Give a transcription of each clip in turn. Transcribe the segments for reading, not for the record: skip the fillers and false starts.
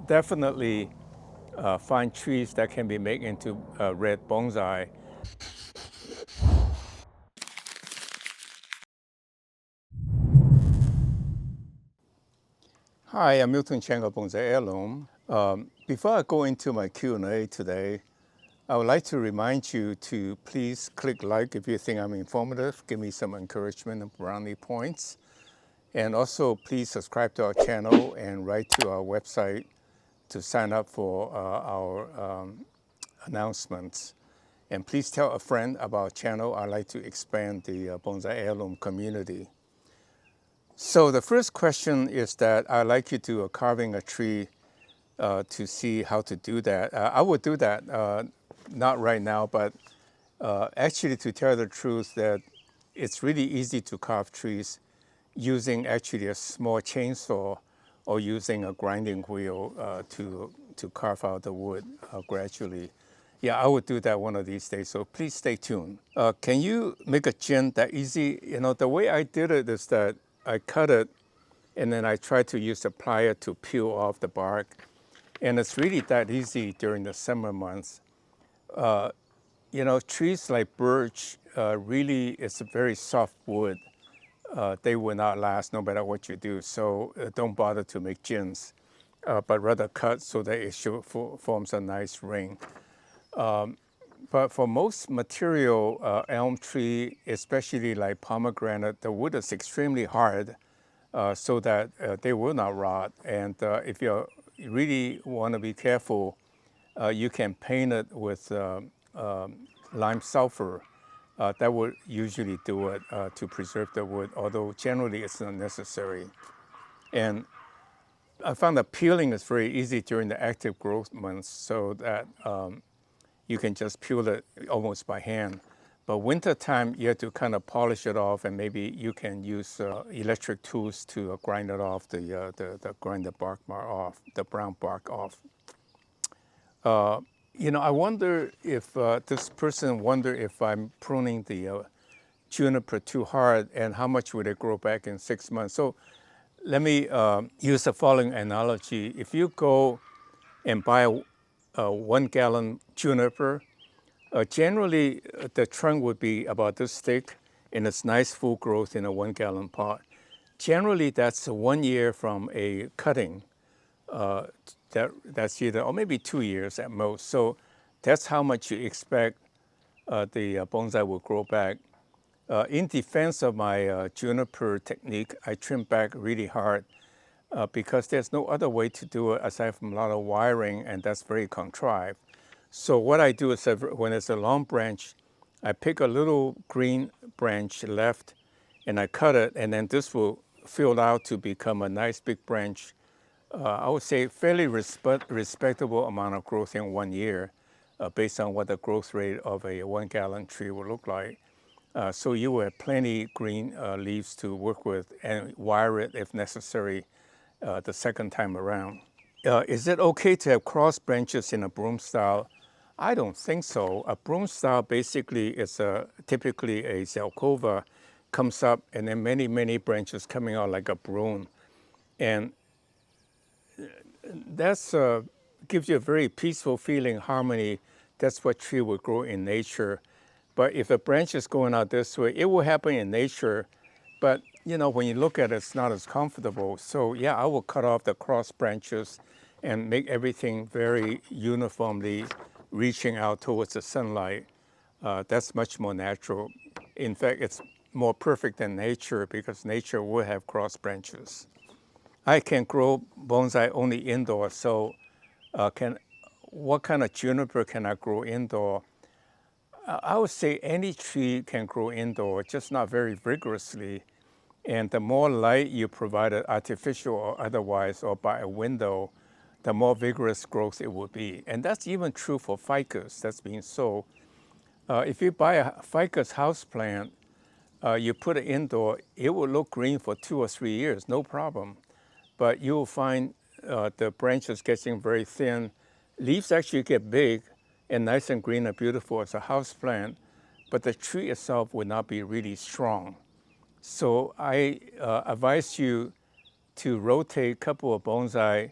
definitely find trees that can be made into red bonsai. Hi, I'm miltonchang of Bonsaiheirloom. Before I go into my Q&A today, I would like to remind you to please click like if you think I'm informative, give me some encouragement and brownie points. And also please subscribe to our channel and write to our website to sign up for our announcements. And please tell a friend about our channel. I'd like to expand the bonsai heirloom community. So the first question is that I'd like you to carving a tree to see how to do that. I would do that, not right now, but actually to tell the truth that it's really easy to carve trees using actually a small chainsaw or using a grinding wheel to carve out the wood gradually. Yeah, I would do that one of these days, so please stay tuned. Can you make a jin that easy? You know, the way I did it is that I cut it and then I try to use the plier to peel off the bark. And it's really that easy during the summer months. You know, trees like birch really is a very soft wood. They will not last no matter what you do. So don't bother to make jins, but rather cut so that it forms a nice ring. But for most material, elm tree, especially like pomegranate, the wood is extremely hard so that they will not rot. And if you really want to be careful, you can paint it with lime sulfur. That would usually do it to preserve the wood, although generally it's not necessary. And I found that peeling is very easy during the active growth months, so that you can just peel it almost by hand. But winter time, you have to kind of polish it off, and maybe you can use electric tools to grind it off, grind the bark off, the brown bark off. You know, I wonder if this person wonder if I'm pruning the juniper too hard, and how much would it grow back in 6 months. So let me use the following analogy. If you go and buy a 1 gallon juniper, generally the trunk would be about this thick, and it's nice full growth in a 1 gallon pot. Generally, that's 1 year from a cutting. That's either, or maybe 2 years at most. So that's how much you expect the bonsai will grow back. In defense of my juniper technique, I trim back really hard because there's no other way to do it aside from a lot of wiring, and that's very contrived. So what I do is that when it's a long branch, I pick a little green branch left and I cut it, and then this will fill out to become a nice big branch. I would say fairly respectable amount of growth in 1 year based on what the growth rate of a 1 gallon tree will look like. So you will have plenty green leaves to work with and wire it if necessary the second time around. Is it okay to have cross branches in a broom style? I don't think so. A broom style basically is typically a zelkova, comes up and then many, many branches coming out like a broom. And that's gives you a very peaceful feeling, harmony. That's what tree will grow in nature. But if a branch is going out this way, it will happen in nature. But you know, when you look at it, it's not as comfortable. So yeah, I will cut off the cross branches and make everything very uniformly reaching out towards the sunlight. That's much more natural. In fact, it's more perfect than nature because nature will have cross branches. I can grow bonsai only indoor, so what kind of juniper can I grow indoor? I would say any tree can grow indoor, just not very vigorously. And the more light you provide, artificial or otherwise, or by a window, the more vigorous growth it will be. And that's even true for ficus that's being sold. If you buy a ficus houseplant, you put it indoor, it will look green for 2 or 3 years, no problem. But you will find the branches getting very thin. Leaves actually get big and nice and green and beautiful as a house plant, but the tree itself will not be really strong. So I advise you to rotate a couple of bonsai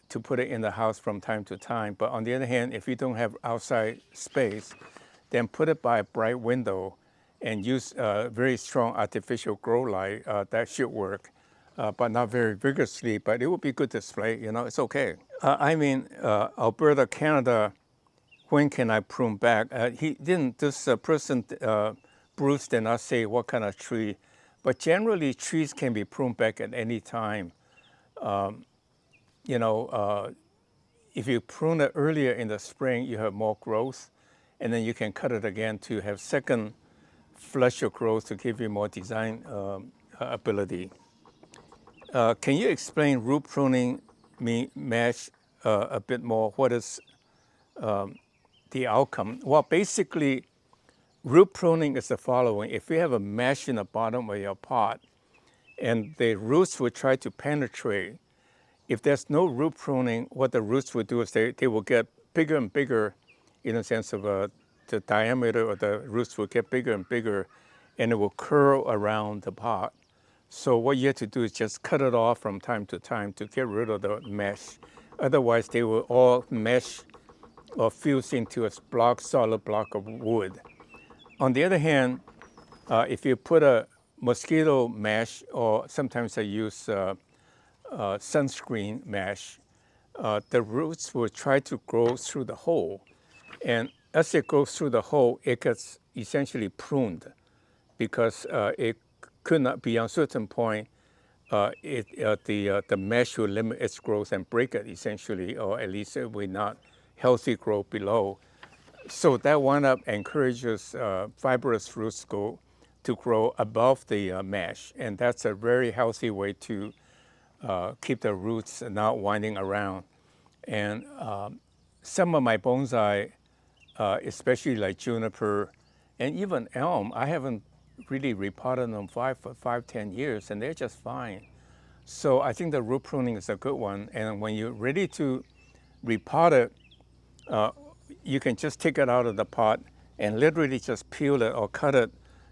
to put it in the house from time to time. But on the other hand, if you don't have outside space, then put it by a bright window and use very strong artificial grow light. That should work, but not very vigorously, but it would be good display, you know, it's okay. Alberta, Canada, when can I prune back? This person, Bruce, did not say what kind of tree, but generally trees can be pruned back at any time. If you prune it earlier in the spring, you have more growth, and then you can cut it again to have second flush of growth to give you more design ability. Can you explain root pruning mesh a bit more? What is the outcome? Well, basically, root pruning is the following. If you have a mesh in the bottom of your pot and the roots will try to penetrate, if there's no root pruning, what the roots will do is they will get bigger and bigger in the sense of the diameter of the roots will get bigger and bigger, and it will curl around the pot. So what you have to do is just cut it off from time to time to get rid of the mesh. Otherwise, they will all mesh or fuse into a solid block of wood. On the other hand, if you put a mosquito mesh, or sometimes I use sunscreen mesh, the roots will try to grow through the hole. And as it goes through the hole, it gets essentially pruned because it could not, beyond a certain point, the mesh will limit its growth and break it essentially, or at least it will not healthy growth below. So that one up encourages fibrous roots to grow above the mesh, and that's a very healthy way to keep the roots not winding around. And some of my bonsai, especially like juniper and even elm, I haven't really repotted them for 5-10 years, and they're just fine. So I think the root pruning is a good one. And when you're ready to repot it, you can just take it out of the pot and literally just peel it or cut it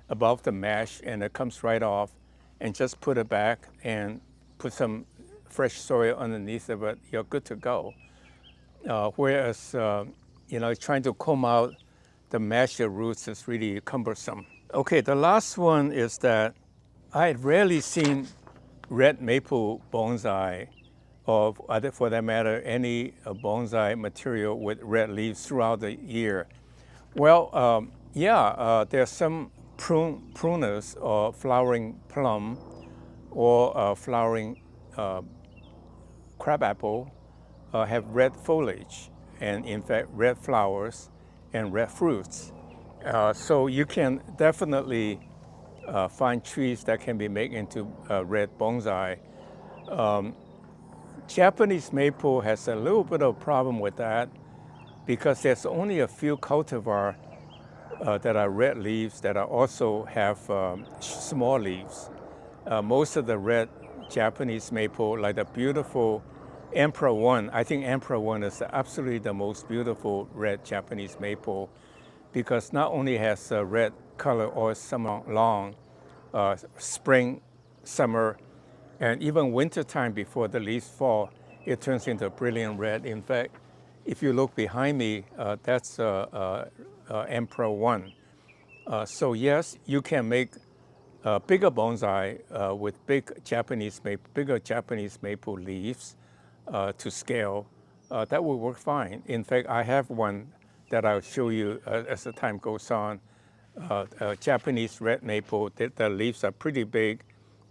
above the mesh, and it comes right off, and just put it back and put some fresh soil underneath of it, you're good to go. Whereas, trying to comb out the mesh roots is really cumbersome. Okay, the last one is that I had rarely seen red maple bonsai, or for that matter, any bonsai material with red leaves throughout the year. Well, there's some pruners or flowering plum or flowering crabapple have red foliage, and in fact red flowers and red fruits. So you can definitely find trees that can be made into red bonsai. Japanese maple has a little bit of a problem with that because there's only a few cultivar that are red leaves that also have small leaves. Most of the red Japanese maple, like the beautiful Emperor One, I think Emperor One is absolutely the most beautiful red Japanese maple because not only has a red color all summer long, spring, summer, and even winter time before the leaves fall, it turns into a brilliant red. In fact, if you look behind me, that's Emperor One. So yes, you can make bigger bonsai with bigger Japanese maple leaves to scale. That will work fine. In fact, I have one that I'll show you as the time goes on. Japanese red maple, the leaves are pretty big,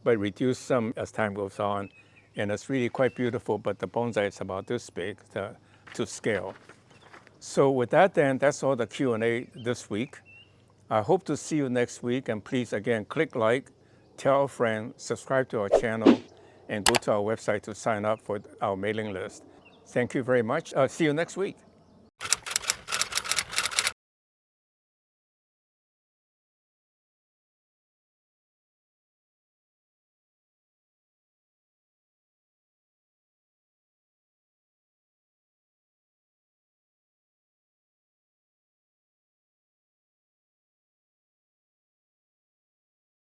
but reduce some as time goes on. And it's really quite beautiful, but the bonsai is about this big to scale. So with that then, that's all the Q&A this week. I hope to see you next week, and please again, click like, tell a friend, subscribe to our channel, and go to our website to sign up for our mailing list. Thank you very much. See you next week.